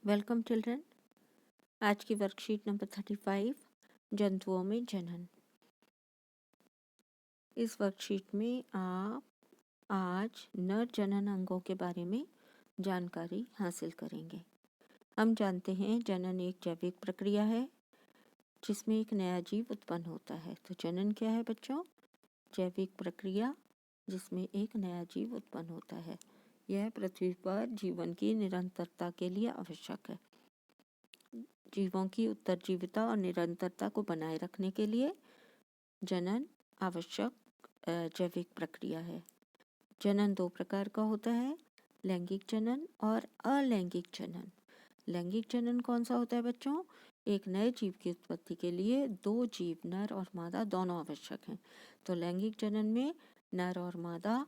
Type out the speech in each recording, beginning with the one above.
Welcome children. आज की worksheet number 35 जंतुओं में जनन। इस वर्कशीट में आप आज नर जनन अंगों के बारे में जानकारी हासिल करेंगे। हम जानते हैं जनन एक जैविक प्रक्रिया है जिसमें एक नया जीव उत्पन्न होता है। तो जनन क्या है बच्चों? जैविक प्रक्रिया जिसमें एक नया जीव उत्पन्न होता है। यह पृथ्वी पर जीवन की निरंतरता के लिए आवश्यक है। जीवों की उत्तरजीविता और निरंतरता को बनाए रखने के लिए जनन आवश्यक जैविक प्रक्रिया है। जनन दो प्रकार का होता है, लैंगिक जनन और अलैंगिक जनन। लैंगिक जनन कौन सा होता है बच्चों? एक नए जीव की उत्पत्ति के लिए दो जीव, नर और मादा, दोनों आवश्यक हैं। तो लैंगिक जनन में नर और मादा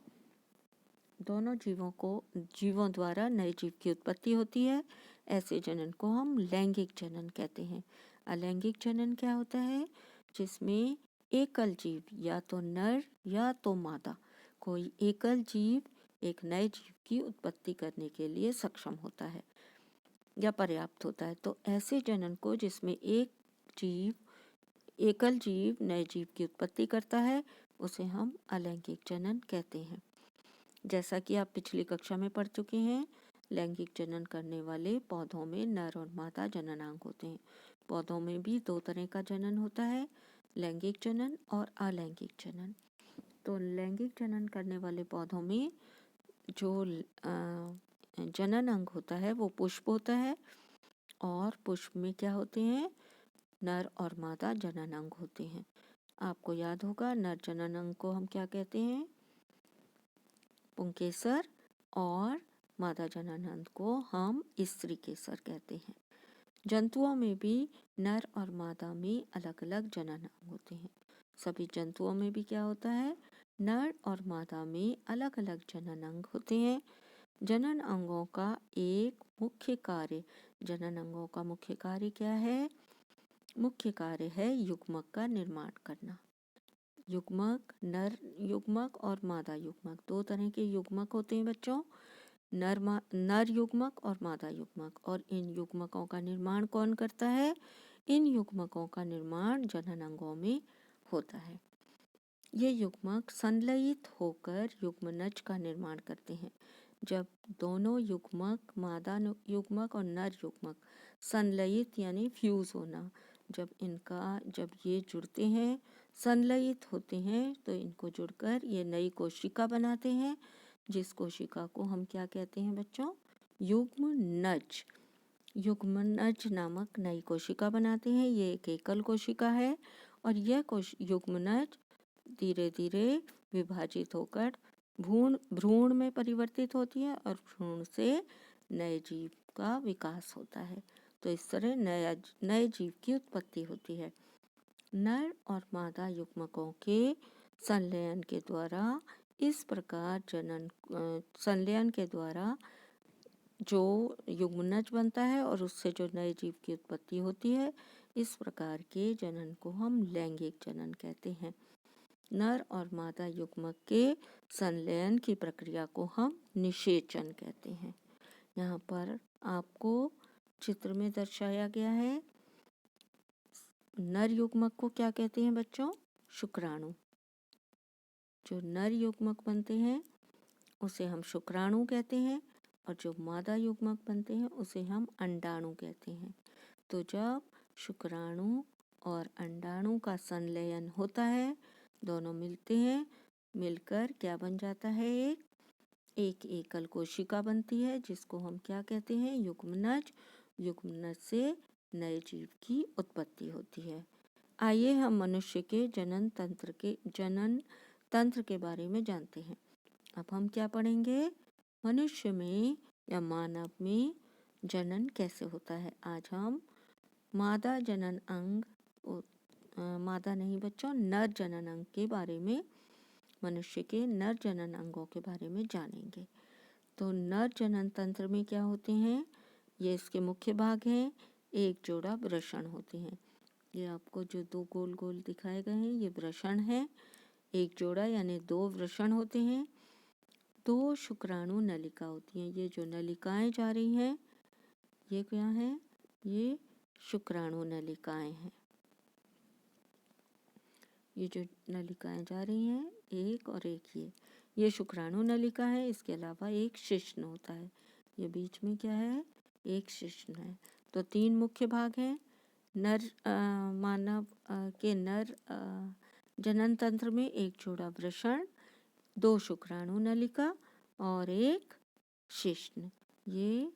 दोनों जीवों द्वारा नए जीव की उत्पत्ति होती है। ऐसे जनन को हम लैंगिक जनन कहते हैं। अलैंगिक जनन क्या होता है? जिसमें एकल जीव, या तो नर या तो मादा, कोई एकल जीव एक नए जीव की उत्पत्ति करने के लिए सक्षम होता है या पर्याप्त होता है। तो ऐसे जनन को जिसमें एकल जीव नए जीव की उत्पत्ति करता है उसे हम अलैंगिक जनन कहते हैं। जैसा कि आप पिछली कक्षा में पढ़ चुके हैं, लैंगिक जनन करने वाले पौधों में नर और मादा जननांग होते हैं। पौधों में भी दो तरह का जनन होता है, लैंगिक जनन और अलैंगिक जनन। तो लैंगिक जनन करने वाले पौधों में जो जनन अंग होता है वो पुष्प होता है, और पुष्प में क्या होते हैं? नर और मादा जनन अंग होते हैं। आपको याद होगा, नर जनन अंग को हम क्या कहते हैं? पुंकेसर, और मादा जननांग को हम स्त्री केसर कहते हैं। जंतुओं में भी नर और मादा में अलग अलग जननांग होते हैं। सभी जंतुओं में भी क्या होता है? नर और मादा में अलग अलग जननांग होते हैं। जनन अंगों का एक मुख्य कार्य, जनन अंगों का मुख्य कार्य क्या है? मुख्य कार्य है युग्मक का निर्माण करना। युग्मक, नर युग्मक और मादा युग्मक, दो तरह के युग्मक होते हैं बच्चों, नर युग्मक और मादा युग्मक। और इन युग्मकों का निर्माण कौन करता है? इन युग्मकों का निर्माण जनन अंगों में होता है। ये युग्मक संलयित होकर युग्मनज का निर्माण करते हैं। जब दोनों युग्मक, मादा युग्मक और नर युग्मक संलयित यानी फ्यूज होना, जब ये जुड़ते हैं, संलयित होते हैं, तो इनको जुड़कर ये नई कोशिका बनाते हैं, जिस कोशिका को हम क्या कहते हैं बच्चों? युग्मनज। युग्मनज नामक नई कोशिका बनाते हैं। ये एक एकल कोशिका है, और यह युग्मनज धीरे धीरे विभाजित होकर भ्रूण में परिवर्तित होती है, और भ्रूण से नए जीव का विकास होता है। तो इस तरह नए जीव की उत्पत्ति होती है। नर और मादा युग्मकों के संलयन के द्वारा इस प्रकार संलयन के द्वारा जो युग्मनज बनता है और उससे जो नए जीव की उत्पत्ति होती है, इस प्रकार के जनन को हम लैंगिक जनन कहते हैं। नर और मादा युग्मक के संलयन की प्रक्रिया को हम निषेचन कहते हैं। यहाँ पर आपको चित्र में दर्शाया गया है। नर युग्मक को क्या कहते हैं बच्चों? शुक्राणु। जो नर युग्मक बनते हैं उसे हम शुक्राणु कहते हैं, और जो मादा युग्मक बनते हैं उसे हम अंडाणु कहते हैं। तो जब शुक्राणु और अंडाणु का संलयन होता है, दोनों मिलते हैं, मिलकर क्या बन जाता है? एक एकल कोशिका बनती है, जिसको हम क्या कहते हैं? युग्मनज। युग्मनज से नए जीव की उत्पत्ति होती है। आइए हम मनुष्य के जनन तंत्र के बारे में जानते हैं। अब हम क्या पढ़ेंगे? मनुष्य में या मानव में जनन कैसे होता है। आज हम मादा जनन अंग, मादा नहीं बच्चों, नर जनन अंग के बारे में, मनुष्य के नर जनन अंगों के बारे में जानेंगे। तो नर जनन तंत्र में क्या होते हैं? ये इसके मुख्य भाग हैं। एक जोड़ा वृषण होते हैं। ये आपको जो दो गोल गोल दिखाए गए हैं, ये वृषण है। एक जोड़ा यानी दो वृषण होते हैं। दो शुक्राणु नलिका होती हैं। ये जो नलिकाएं जा रही हैं, ये क्या है? ये शुक्राणु नलिकाएं हैं। ये जो नलिकाएं जा रही हैं, एक और एक, ये शुक्राणु नलिका है। इसके अलावा एक शिश्न होता है। ये बीच में क्या है? एक शिश्न है। तो 3 मुख्य भाग हैं। नर मानव के नर जनन तंत्र में एक जोड़ा वृषण, 2 शुक्राणु नलिका और एक शिश्न। ये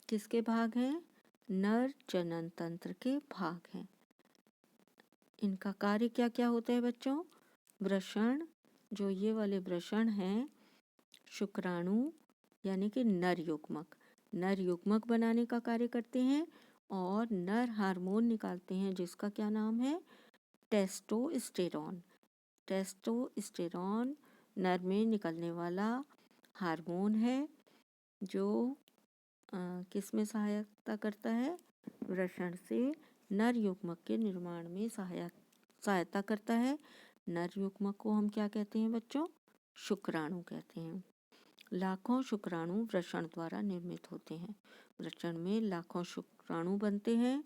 किसके भाग हैं? नर जनन तंत्र के भाग हैं। इनका कार्य क्या क्या होता है बच्चों? वृषण, जो ये वाले वृषण हैं, शुक्राणु यानी कि नर युग्मक बनाने का कार्य करते हैं और नर हार्मोन निकालते हैं जिसका क्या नाम है? टेस्टोस्टेरॉन। टेस्टोस्टेरॉन नर में निकलने वाला हार्मोन है जो किस में सहायता करता है? वृषण से नर युग्मक के निर्माण में सहायता करता है। नर युग्मक को हम क्या कहते हैं बच्चों? शुक्राणु कहते हैं। लाखों शुक्राणु वृषण द्वारा निर्मित होते हैं। वृषण में लाखों शुक्राणु बनते हैं।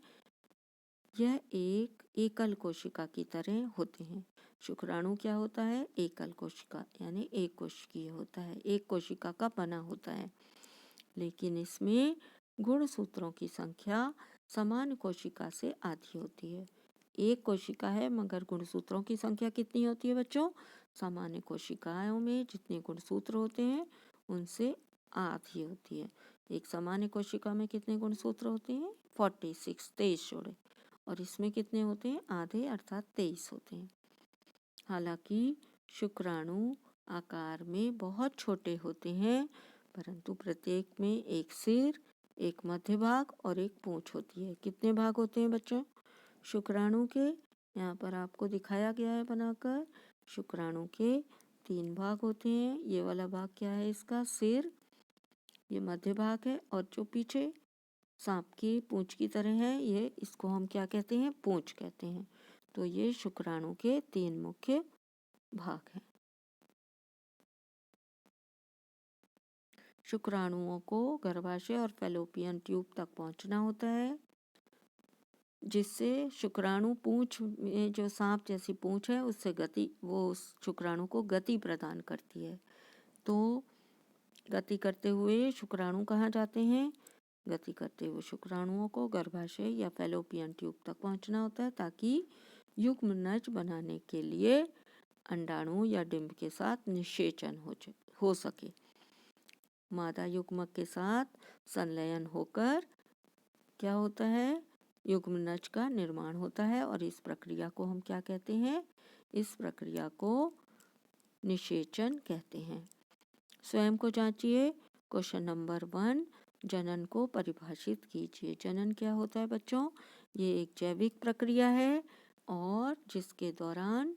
यह एक एकल कोशिका की तरह होते हैं। शुक्राणु क्या होता है? एकल कोशिका यानी एक कोशिकीय होता है, एक कोशिका का बना होता है। लेकिन इसमें गुणसूत्रों की संख्या समान कोशिका से आधी होती है। एक कोशिका है मगर गुणसूत्रों की संख्या कितनी होती है बच्चों? सामान्य कोशिकाओं में जितने गुणसूत्र होते हैं उनसे आधी होती है। एक सामान्य कोशिका में कितने गुणसूत्र होते हैं? 46, 23 जोड़े। और इसमें कितने होते हैं? आधे अर्थात 23 होते हैं। हालांकि शुक्राणु आकार में बहुत छोटे होते हैं, परंतु प्रत्येक में एक सिर, एक मध्य भाग और एक पूंछ होती है। कितने भाग होते हैं बच्चों शुक्राणु के? यहाँ पर आपको दिखाया गया है बनाकर। शुक्राणु के 3 भाग होते हैं। ये वाला भाग क्या है? इसका सिर, ये मध्य भाग है, और जो पीछे सांप की पूंछ की तरह है, ये इसको हम क्या कहते हैं? पूंछ कहते हैं। तो ये शुक्राणु के 3 मुख्य भाग हैं। शुक्राणुओं को गर्भाशय और फैलोपियन ट्यूब तक पहुंचना होता है, जिससे शुक्राणु पूंछ में जो सांप जैसी पूंछ है उससे वो उस शुक्राणु को गति प्रदान करती है। तो गति करते हुए शुक्राणु कहाँ जाते हैं? गति करते हुए शुक्राणुओं को गर्भाशय या फैलोपियन ट्यूब तक पहुंचना होता है ताकि युग्मनज बनाने के लिए अंडाणु या डिंब के साथ निषेचन हो सके। मादा युग्मक के साथ संलयन होकर क्या होता है? युग्मनज का निर्माण होता है और इस प्रक्रिया को हम क्या कहते हैं? इस प्रक्रिया को निषेचन कहते हैं। स्वयं को जांचिए। क्वेश्चन नंबर 1, जनन को परिभाषित कीजिए। जनन क्या होता है बच्चों? ये एक जैविक प्रक्रिया है और जिसके दौरान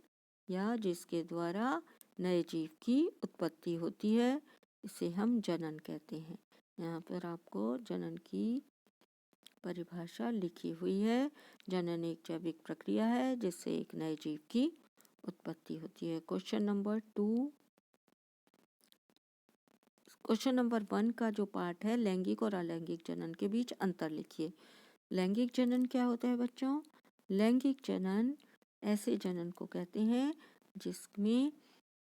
या जिसके द्वारा नए जीव की उत्पत्ति होती है, इसे हम जनन कहते हैं। यहाँ पर आपको जनन की परिभाषा लिखी हुई है। जनन एक जैविक प्रक्रिया है जिससे एक नए जीव की उत्पत्ति होती है। क्वेश्चन नंबर 1 का जो पार्ट है, लैंगिक और अलैंगिक जनन के बीच अंतर लिखिए। लैंगिक जनन क्या होता है बच्चों? लैंगिक जनन ऐसे जनन को कहते हैं जिसमें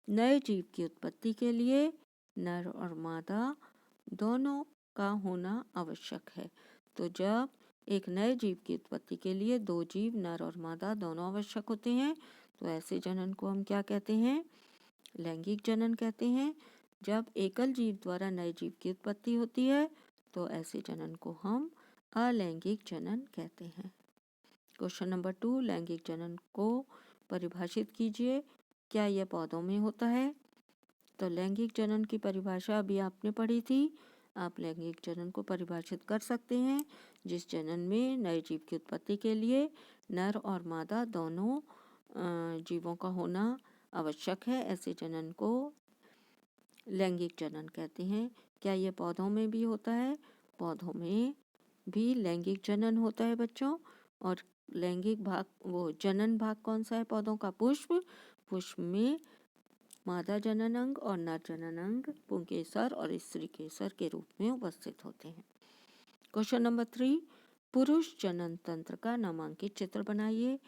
नए जीव की उत्पत्ति के लिए नर और मादा दोनों का होना आवश्यक है। तो जब एक नए जीव की उत्पत्ति के लिए 2 जीव, नर और मादा दोनों आवश्यक होते हैं, तो ऐसे जनन को हम क्या कहते हैं? लैंगिक जनन कहते हैं। जब एकल जीव द्वारा नए जीव की उत्पत्ति होती है तो ऐसे जनन को हम अलैंगिक जनन कहते हैं। क्वेश्चन नंबर 2, लैंगिक जनन को परिभाषित कीजिए। क्या यह पौधों में होता है? तो लैंगिक जनन की परिभाषा अभी आपने पढ़ी थी। आप लैंगिक जनन को परिभाषित कर सकते हैं जिस जनन में नए जीव की उत्पत्ति के लिए नर और मादा दोनों जीवों का होना आवश्यक है। ऐसे जनन को लैंगिक जनन कहते हैं। क्या यह पौधों में भी होता है? पौधों में भी लैंगिक जनन होता है बच्चों। और लैंगिक भाग, वो जनन भाग कौन सा है पौधों का? पुष्प। पुष्प में मादा जनन अंग और नर जनन अंग पुंकेसर और स्त्री केसर के रूप में उपस्थित होते हैं। क्वेश्चन नंबर 3, पुरुष जनन तंत्र का नामांकित चित्र बनाइए।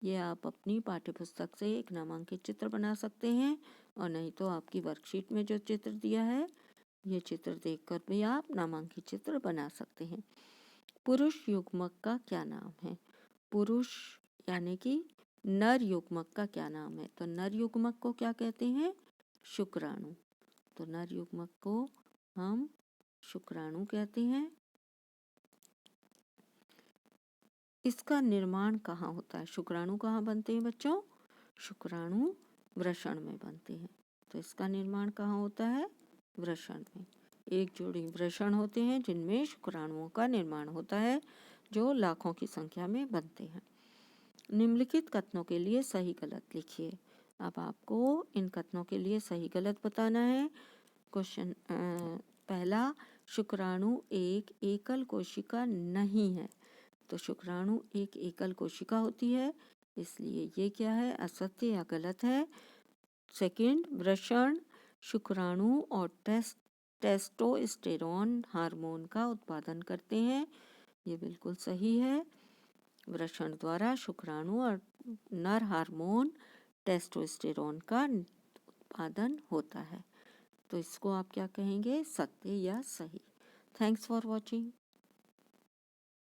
ये आप अपनी पाठ्य पुस्तक से एक नामांकित चित्र बना सकते हैं और नहीं तो आपकी वर्कशीट में जो चित्र दिया है ये चित्र देखकर भी आप नामांकित चित्र बना सकते हैं। पुरुष युग्मक का क्या नाम है? पुरुष यानी कि नर युग्मक का क्या नाम है? तो नर युग्मक को क्या कहते हैं? शुक्राणु। तो नर युग्मक को हम शुक्राणु कहते हैं। इसका निर्माण कहाँ होता है? शुक्राणु कहाँ बनते हैं बच्चों? शुक्राणु वृषण में बनते हैं। तो इसका निर्माण कहाँ होता है? वृषण में। एक जोड़ी वृषण होते हैं जिनमें शुक्राणुओं का निर्माण होता है, जो लाखों की संख्या में बनते हैं। निम्नलिखित कथनों के लिए सही गलत लिखिए। अब आपको इन कथनों के लिए सही गलत बताना है। क्वेश्चन पहला, शुक्राणु एक एकल कोशिका नहीं है। तो शुक्राणु एक एकल कोशिका होती है, इसलिए ये क्या है? असत्य या गलत है। सेकंड, वृषण शुक्राणु और टेस्टोस्टेरोन हार्मोन का उत्पादन करते हैं, ये बिल्कुल सही है। वृषण द्वारा शुक्राणु और नर हार्मोन टेस्टोस्टेरोन का उत्पादन होता है। तो इसको आप क्या कहेंगे? सत्य या सही। Thanks for watching.